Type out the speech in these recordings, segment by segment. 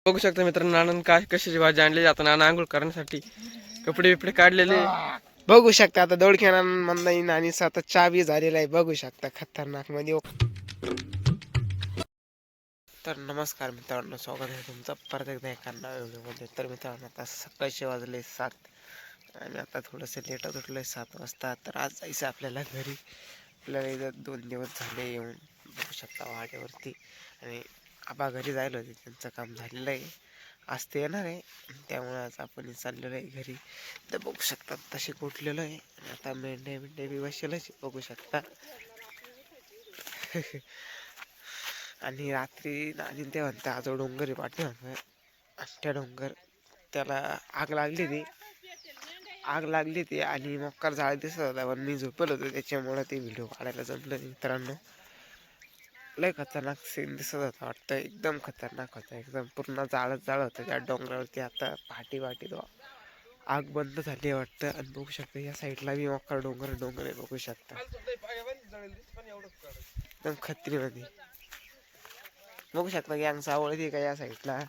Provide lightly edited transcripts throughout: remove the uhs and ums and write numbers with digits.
बघू शकता मित्रांनो, नानान काय कशाची भाजी आणली. आता नाना आंघोळ करण्यासाठी कपडे बिपडे काढलेले बघू शकता. आता दोडक्याना मंदाईन आणि आता चहा बी झालेला आहे. बघू शकता खतरनाक मध्ये. तर नमस्कार मित्रांनो, स्वागत आहे तुमचं परत एकदा एका नव्या व्हिडिओमध्ये. तर मित्रांनो, आता सकाळचे वाजले 7 आणि आता थोडंसं लेटच उठलं 7 वाजता. तर आज जायचं आपल्याला घरी. आपल्याला इथं 2 दिवस झाले येऊन. बघू शकता वाड्यावरती. आणि आबा घरी जायला होते, त्यांचं काम झालेलं आहे. आज ते येणार आहे, त्यामुळे आज आपण चाललेलो आहे घरी. तर बघू शकता तसे कुठलेलं आहे. आणि आता मेंढे बी बसेलच बघू शकता. आणि रात्री आणि ते म्हणता आजो डोंगर वाटते त्या डोंगर त्याला आग लागली ती आणि मक्कार झाड दिसत होता, पण मी झोपल होतो त्याच्यामुळे ते व्हिडिओ काढायला जमलं. मित्रांनो, लय खतरनाक सीन दिसत होता वाटतं. एकदम खतरनाक होता, एकदम पूर्ण जाळत होतं त्या डोंगरावरती. आता पहाटी तो आग बंद झाली वाटतं. आणि बघू शकता या साईडला बी मक्कार डोंगर आहे बघू शकता. एकदम खत्रीमध्ये बघू शकता. गँग सावळती का या साईडला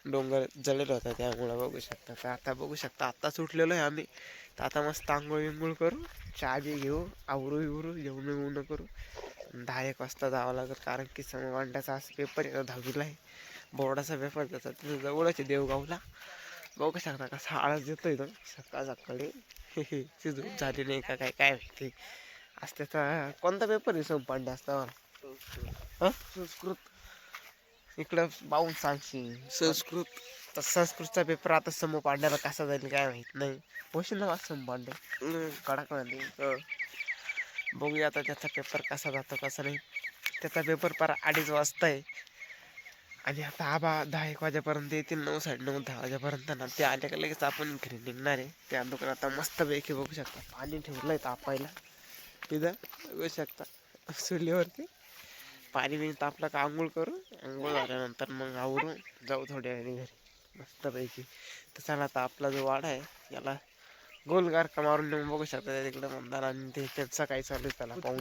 डोंगर जळलेला होता त्यामुळं बघू शकता. तर आता बघू शकता आता सुटलेलो आहे आम्ही. तर आता मस्त आंघोळ करू, चहा बी घेऊ, आवरू जेवण करू. 10-1 वाजता जावं लागेल, कारण की समवांड्याचा असं पेपर आहे, 10वीला आहे बोर्डाचा पेपर त्याचा. तिथं जवळच आहे देवगावला. बघू शकता कसा आळस देतोय तो सकाळी. ती झोप झाली नाही का काय माहिती. आज त्याचा कोणता पेपर आहे समपांड्या असता संस्कृत. इकडं पाहून सांगशील संस्कृतचा पेपर आता समूह पांड्याला कसा जाईल काय माहित नाही. होशील ना समपांड्या कडक मध्ये. बघूया आता त्याचा पेपर कसा जातो कसा नाही. त्याचा पेपर 2:30 वाजता आहे. आणि आता आबा 10-1 वाजेपर्यंत येतील. 9-9:30-10 वाजेपर्यंत ना ते आले का लगेच आपण घरी निघणार आहे. त्या दुकान आता मस्त पैकी बघू शकता पाणी ठेवलंय तापायला तिथं. बघू शकता चुलीवरती पाणी बिणी तापलं का आंघोळ करू. आंघोळ झाल्यानंतर मग आवरून जाऊ थोड्या वेळाने घरी मस्तपैकी. तर चला आता आपला जो वाडा आहे याला गोलगार का मारून नेऊन बघू शकता तिकडे मंदार. आणि ते त्यांचा काही चालू आहे त्याला पाहून.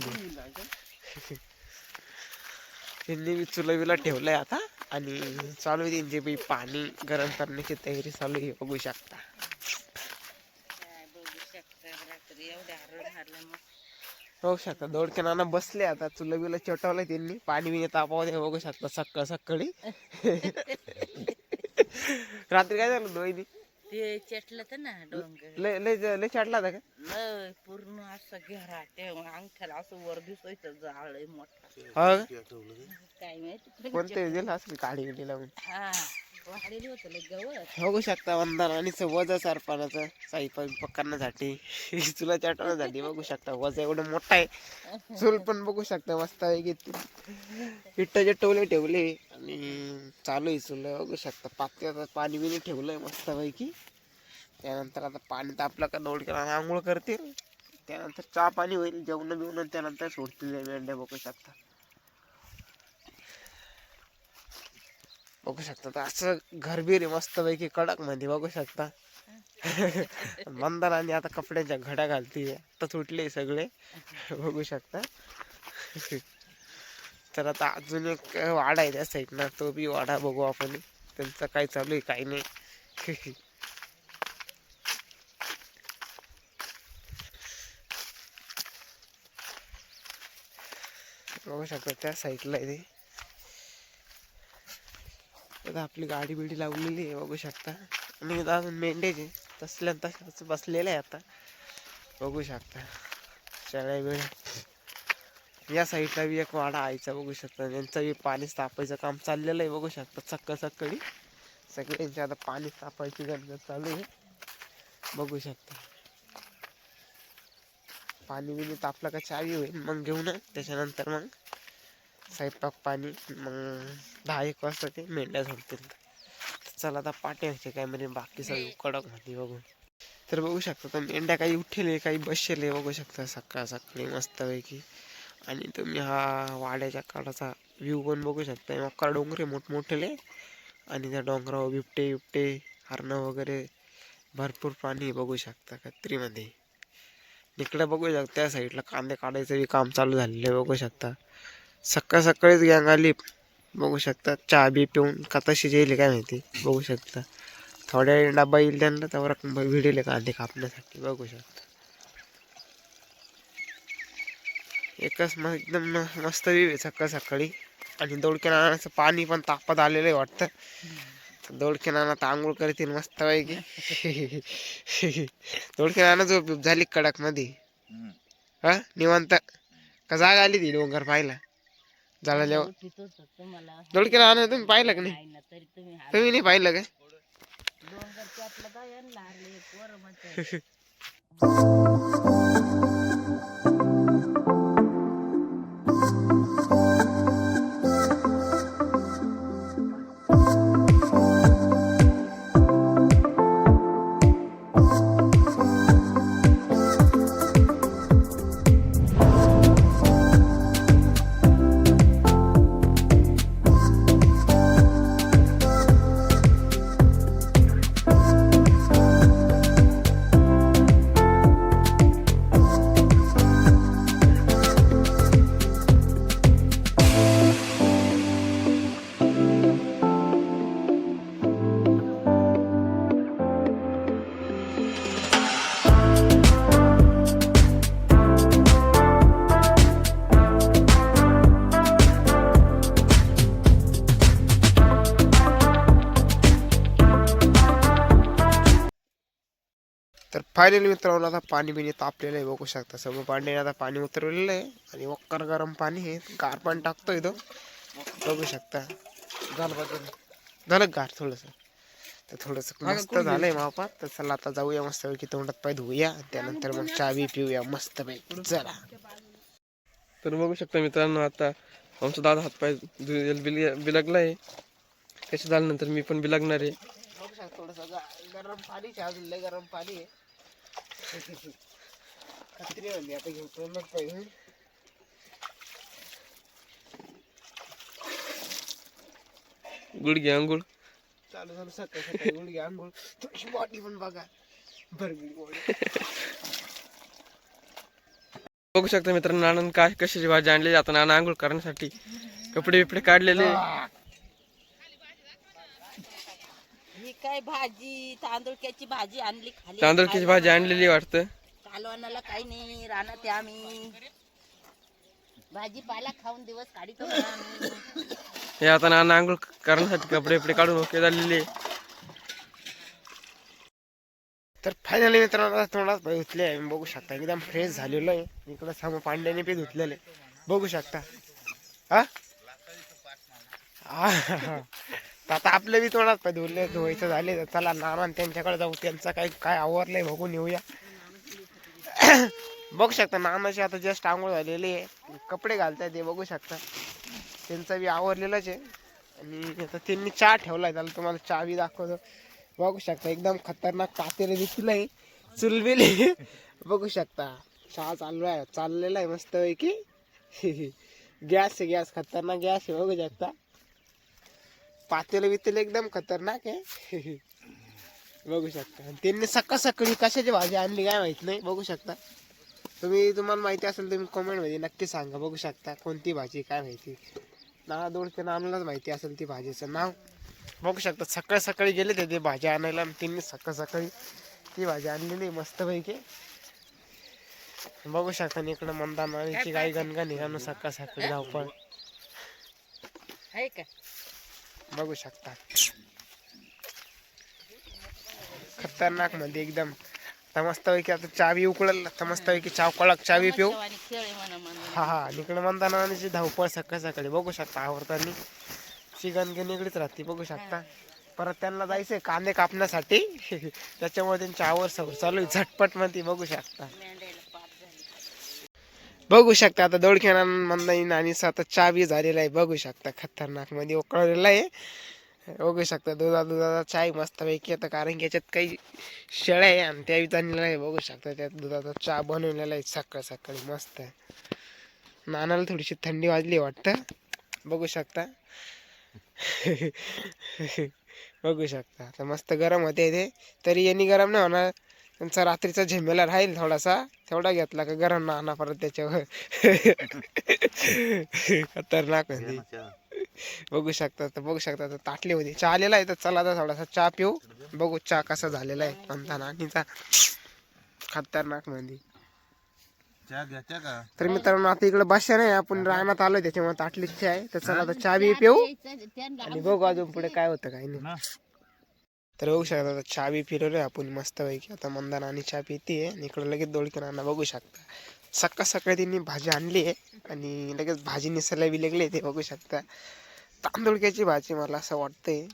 त्यांनी बी चुलवीला ठेवलंय आता. आणि चालू आहे त्यांची बी पाणी गरम करण्याची तयारी चालू आहे बघू शकता. बघू शकता दोडके नाना बसले आता चुलबीला चटवलं त्यांनी. पाणी बिणी तापावं बघू शकता सकाळी. रात्री काय झालं दोन्ही ते चटलं तर ना डोंगर लय चढला होता का? लय पूर्ण असं घेरा ते अंगठ्याला असं वर दिसायचं जाळ मोठा. काय माहिती कोणते दिलं असेल काढी बिडी लावून. हा वाढलेली होतं लय गवत. बघू शकता वंदन आणि वज सरपणाचं साईपाई करण्यासाठी चुला चटवण्यासाठी. बघू शकता वज एवढं मोठा आहे. चूल पण बघू शकता मस्त आहे. इट्टाचे टोले ठेवले आणि चालू आहे चुल. बघू शकता पात्यात पाणी बिणी ठेवलंय मस्त पैकी. त्यानंतर आता पाणी तापलं का दोडक्याला आंघोळ करतील. त्यानंतर चहा पाणी होईल, जेवण बिवणं त्यानंतर सोडतील मेंढ्या. बघू शकता तर असं घरबीर आहे मस्त पैकी कडक मध्ये. बघू शकता मंदाराने आता कपड्याच्या घड्या घालते. आता सुटले सगळे बघू शकता. तर आता अजून एक वाडा आहे त्या साईडनं, तो बी वाडा बघू आपण. त्यांचं काय चालू आहे काही नाही. बघू शकता त्या साईडला आहे ते. आता आपली गाडी बिडी लावलेली आहे बघू शकता. आणि अजून मेंढ्याचे तसल्या तसंच बसलेलं आहे आता बघू शकता. शेळ्या बिळ्या या साईडला बी एक वाडा आईचा बघू शकता. त्यांचं बी पाणी तापायचं काम चाललेलं आहे बघू शकता. सकाळी सगळ्यांची आता पाणी तापायची गरज चालू आहे बघू शकता. पाणी बिणी तापलं का चावी होईल मग घेऊन. त्याच्यानंतर मग स्वयंपाक पाणी मग 10-1 वाजता ते मेंढ्या सोडतील. चला आता पाट्याचे काय म्हणजे बाकी सगळी कडक मध्ये बघू. तर बघू शकता तर मेंढ्या काही उठेले काही बसले बघू शकता सकाळी मस्तपैकी. आणि तुम्ही हा वाड्याच्या काळाचा व्ह्यू पण बघू शकता. मक्का डोंगरे मोठमोठेले आणि त्या डोंगरावर बिबटे हरणं वगैरे भरपूर प्राणी बघू शकता खत्रीमध्ये. इकडे बघू शकता त्या साईडला कांदे काढायचं काम चालू झालेलं आहे बघू शकता. सकाळीच गँग आली बघू शकता चहा बी पिऊन का तशी येईल काय माहिती. बघू शकता थोड्या वेळ डब्बा येईल त्यांना त्यावर भिडेल कांदे कापण्यासाठी. बघू शकता एकच एकदम मस्त व्ह्यू आहे सकाळ सकाळी. आणि दोडक्या नानाचं पाणी पण तापत आलेलं आहे वाटतं. दोडक्या नाना तर आंघोळ करतील मस्त पैकी. दोडक्या नाना झोप झाली कडक मध्ये. हा निवांत का जाग आली ती डोंगर पाहिला झाडाल्यावर. उठीतच होतं मला. दोडक्या नाना तुम्ही पाहिलं का नाही? नाही ना, तरी तुम्ही तुम्ही नाही पाहिलं का? डोंगरच्या आपलं गायन लागले पोरं म्हणतात. तर फायनली मित्रांनो आता पाणी बिणी तापलेलं आहे. बघू शकता सगळं पाणी आता पाणी उतरवलेलं आहे. आणि वक्कर गरम पाणी आहे. गार पाणी टाकतोय तो. बघू शकता झालं गार थोडंसं. तर थोडंसं मस्त झालंय मापा. तर चला आता जाऊया मस्त पैकी तोंडात पाय धुऊया. त्यानंतर मग चहा बी पिऊया मस्त पैकी. चला तर बघू शकता मित्रांनो आता आमचा दादा हातपाय बिलगलाय. त्याच्या झाल्यानंतर मी पण बिलगणार आहे. बघू शकता थोडंसं गरम पाणी अजून लय गरम पाणी आहे. खत्री म्हणजे आता घेऊ तोंडात पाय धुवून. गुडघे आंघोळ चालू झालं सकाळी सकाळी गुडघे आंघोळ. थोडीशी बॉडी पण बघा भरगी बॉडी. बघू शकता मित्रांनो नानान काय कशाची भाजी आणली. आता नाना आंघोळ करण्यासाठी कपडे बिपडे काढलेले. ही काय भाजी तांदूळक्याची भाजी आणली खाली. तांदूळची भाजी आणलेली वाटतं. कालवणाला काही नाही रानात आम्ही भाजीपाला खाऊन दिवस काढितो आम्ही. हे आता नाना आंघोळ करण्यासाठी कपडे बिपडे काढून ओके झालेले. तर फायनली मित्रांनो आता तोंडात पाय धुतले आहे. बघू शकता एकदम फ्रेश झालेलो आहे. इकडं समोर पांड्याने बी धुतलेले बघू शकता. हा तर आता आपले बी तोंडात पाय धुतले धुवायचं झाले. तर चला नाना त्यांच्याकडे जाऊ. त्यांचं काय काय आवरलंय बघून येऊया. बघू शकता नानाची आता जस्ट आंघोळ झालेली आहे. कपडे घालताय ते बघू शकता. त्यांचा बी आवरलेलाच आहे. आणि आता त्यांनी चहा ठेवलाय. त्याला तुम्हाला चहा बी दाखवतो. बघू शकता एकदम खतरनाक पातेलं देखील आहे. चुलबिली बघू शकता. चहा चाललेला आहे मस्त पैकी. गॅस आहे गॅस खतरनाक गॅस आहे. बघू शकता पातेलं बितेलं एकदम खतरनाक आहे. बघू शकता त्यांनी सकाळ सकाळी कशाची भाजी आणली काय माहित नाही. बघू शकता तुम्हाला माहिती असेल तुम्ही कमेंट मध्ये नक्की सांगा. बघू शकता कोणती भाजी काय माहिती. नाना दोडके नानालाच माहिती असेल ती भाजीचं नाव. बघू शकता सकाळ सकाळी गेले ते भाजी आणायला. त्यांनी सकाळ सकाळी ती भाजी आणलेली मस्त पैकी. बघू शकता इकडं मंदानाची गाई गणगा निघालो सकाळ सकाळी धावपळ. आहे का बघू शकता खतरनाक मध्ये एकदम. आता मस्त पैकी आता चहा बी उकळल. आता मस्त पैकी कडक चहा बी पिऊ. खेळ आहे म्हणा. हा हा इकडे मंदानाची धावपळ सकाळ सकाळी. बघू शकता आवरताना गणगण निगडीच राहते. बघू शकता परत त्यांना जायचंय कांदे कापण्यासाठी. त्याच्यामुळे त्यांची आवर सवर चालू आहे झटपट मध्ये. बघू शकता बघू शकता आता दोडक्याना मंदानी आणि आता चहा बी झालेला आहे. बघू शकता खतरनाक मध्ये उकळलेला आहे. बघू शकता दुधाचा चाय मस्त पैकी. आता कारण की याच्यात काही शेळ्या आहे आणि त्या आणलेला आहे. बघू शकता त्यात दुधाचा चहा बनवलेला आहे सकाळ सकाळी मस्त. नानाला थोडीशी थंडी वाजली वाटतं. बघू शकता बघू शकता आता मस्त गरम होते ते. तरी यांनी गरम नाही होणार. त्यांचा रात्रीचा झेमेला राहील थोडासा. तेवढा घेतला का गरम नाना परत त्याच्यावर. खतरनाक होती. बघू शकता तर ताटली होती. चहा आलेला आहे तर चला आता थोडासा चहा पिऊ. बघू चहा कसा झालेला आहे म्हणताना आणीचा खतरनाक मध्ये. तर मित्रांनो आता इकडे बसशा नाही आपण रानात आलोय त्याच्यामुळे ताटलीच चहा आहे. तर चला आता चहा बी पिऊ आणि बघू अजून पुढे काय होतं काय नाही. तर बघू शकता आता चहा बी फिरवलोय आपण मस्त पैकी. आता मंदाना आणि चहा पिते आणि इकडे लगेच दोडके नाना बघू शकता. सकाळी त्यांनी भाजी आणली आहे आणि लगेच भाजी निसायला बी लागली ते बघू शकता. तांदुळक्याची भाजी मला असं वाटतंय.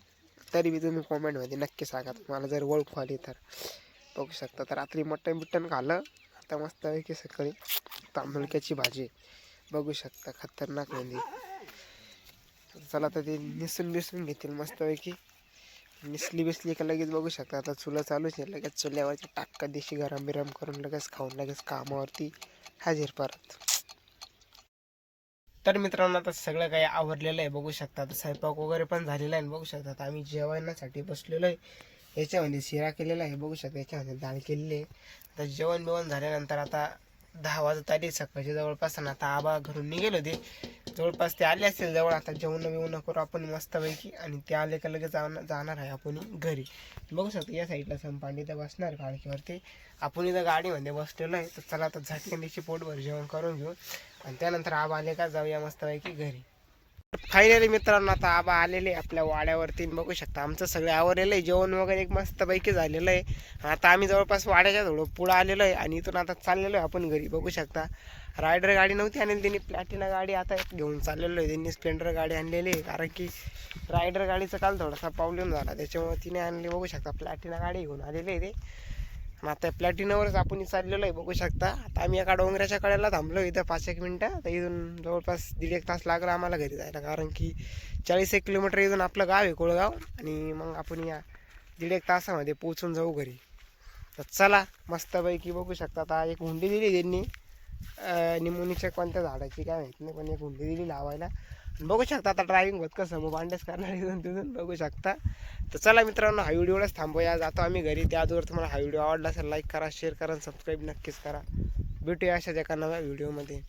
तरी बी तुम्ही कॉमेंटमध्ये नक्की सांगा तुम्हाला जर ओळखू आली तर. बघू शकता तर रात्री मटण खाल्लं. आता मस्त पैकी सकाळी तांदुळक्याची भाजी बघू शकता खतरनाक म्हणजे. चला तर ते निसून घेतील मस्तपैकी. निसली का लगेच बघू शकता आता चुला चालूच आहे. लगेच चुल्यावरती टाक्का देशी गरम बिरम करून लगेच खाऊन लगेच कामावरती हजर परत. तर मित्रांनो आता सगळं काही आवरलेलं आहे बघू शकता. आता स्वयंपाक वगैरे पण झालेला आहे. बघू शकता आता आम्ही जेवणासाठी बसलेलो आहे. याच्यामध्ये शिरा केलेला आहे बघू शकता. याच्यामध्ये डाळ केलेली आहे. आता जेवण बिवण झाल्यानंतर आता 10 वाजत आली सकाळच्या जवळपास. आणि आता आबा घरून निघेल होते जवळपास. ते आले असतील जवळ. आता जेवण करू आपण मस्तपैकी आणि ते आले का लगेच जाणार आहे आपण घरी. बघू शकतो या साईडला संपांडी तर बसणार गाडीवरती. आपण इथं गाडीमध्ये बसलेलो आहे. तर चला आता झटकन पोटभर जेवण करून घेऊ आणि त्यानंतर आबा आले का जाऊया मस्तपैकी घरी. फायनली मित्रांनो आता आबा आलेले आपल्या वाड्यावरती बघू शकता. आमचं सगळं आवरलेलं आहे. जेवण वगैरे एक मस्तपैकी झालेलं आहे. आता आम्ही जवळपास वाड्याच्या थोडं पुढं आलेलो आहे आणि इथून आता चाललेलो आहे आपण घरी बघू शकता. रायडर गाडी नव्हती आणि त्यांनी प्लॅटिना गाडी आता घेऊन चाललेलो आहे. त्यांनी स्प्लेंडर गाडी आणलेली आहे कारण की रायडर गाडीचा काल थोडासा प्रॉब्लेम झाला त्याच्यामुळे तिने आणली बघू शकता. प्लॅटिना गाडी घेऊन आलेली आहे ते. आता प्लॅटिनावरच आपण चाललेलो आहे बघू शकता. आता आम्ही एका डोंगराच्या कडेला थांबलो इथं 5-1 मिनटं. आता इथून जवळपास 1.5 तास लागला आम्हाला घरी जायला कारण की 40-1 किलोमीटर इथून आपलं गाव आहे कोळगाव. आणि मग आपण या 1.5 तासामध्ये पोचून जाऊ घरी. तर चला मस्तपैकी बघू शकता. आता एक हुंडी दिली त्यांनी निमोनीच्या कोणत्या झाडाची काय माहिती नाही पण एक हुंडी दिली लावायला. बघू शकता आता ड्रायव्हिंग होत कसं मग भांडेच करणार इथून तिथून बघू शकता. तर चला मित्रांनो हा व्हिडिओलाच थांबूया. जातो आम्ही घरी. त्याचवर तुम्हाला हा व्हिडिओ आवडला असेल लाईक करा शेअर करा सबस्क्राईब नक्कीच करा. भेटूया अशाच एका नव्या व्हिडिओमध्ये.